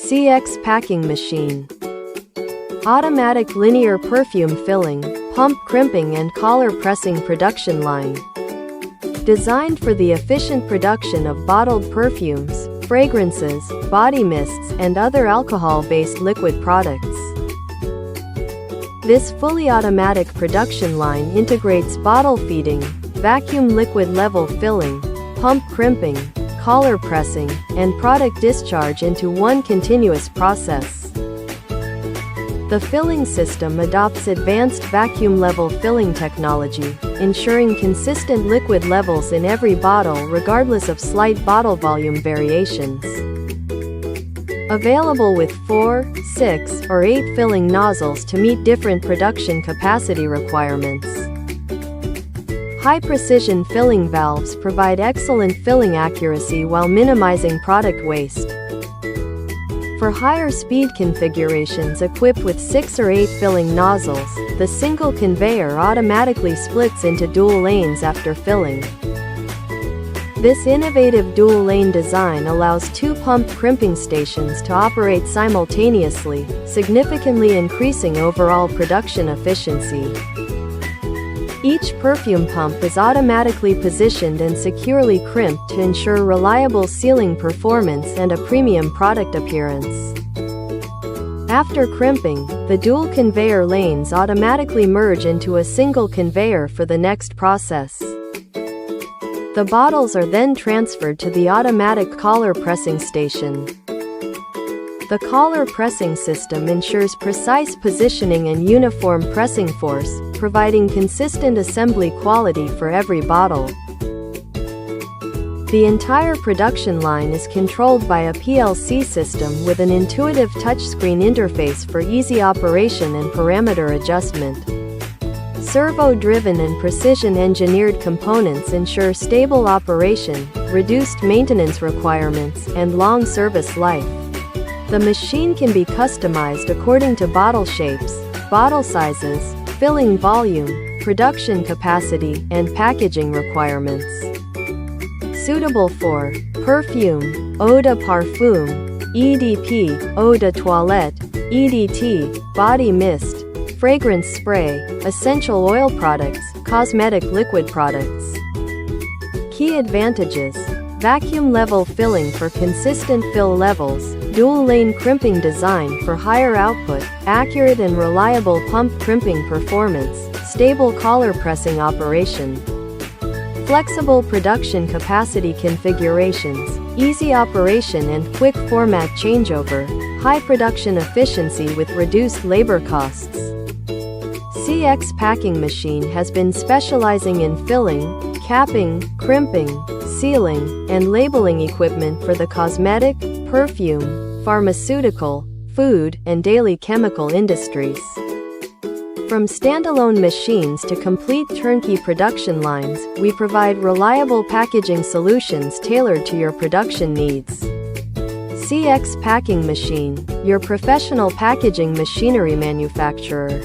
CX Packing Machine. Automatic linear perfume filling, pump crimping and collar pressing production line. Designed for the efficient production of bottled perfumes, fragrances, body mists, and other alcohol-based liquid products. This fully automatic production line integrates bottle feeding, vacuum liquid level filling, pump crimping, collar pressing, and product discharge into one continuous process. The filling system adopts advanced vacuum level filling technology, ensuring consistent liquid levels in every bottle regardless of slight bottle volume variations. Available with 4, 6, or 8 filling nozzles to meet different production capacity requirements. High-precision filling valves provide excellent filling accuracy while minimizing product waste. For higher speed configurations equipped with 6 or 8 filling nozzles, the single conveyor automatically splits into dual lanes after filling. This innovative dual-lane design allows 2 pump crimping stations to operate simultaneously, significantly increasing overall production efficiency. Each perfume pump is automatically positioned and securely crimped to ensure reliable sealing performance and a premium product appearance. After crimping, the dual conveyor lanes automatically merge into a single conveyor for the next process. The bottles are then transferred to the automatic collar pressing station. The collar pressing system ensures precise positioning and uniform pressing force, providing consistent assembly quality for every bottle. The entire production line is controlled by a PLC system with an intuitive touchscreen interface for easy operation and parameter adjustment. Servo-driven and precision-engineered components ensure stable operation, reduced maintenance requirements, and long service life. The machine can be customized according to bottle shapes, bottle sizes, filling volume, production capacity, and packaging requirements. Suitable for perfume, eau de parfum, EDP, eau de toilette, EDT, body mist, fragrance spray, essential oil products, cosmetic liquid products. Key advantages: vacuum level filling for consistent fill levels, dual-lane crimping design for higher output, accurate and reliable pump crimping performance, stable collar pressing operation. Flexible production capacity configurations, easy operation and quick format changeover, high production efficiency with reduced labor costs. CX Packing Machine has been specializing in filling, capping, crimping, sealing, and labeling equipment for the cosmetic, perfume, pharmaceutical, food, and daily chemical industries. From standalone machines to complete turnkey production lines, we provide reliable packaging solutions tailored to your production needs. CX Packing Machine, your professional packaging machinery manufacturer.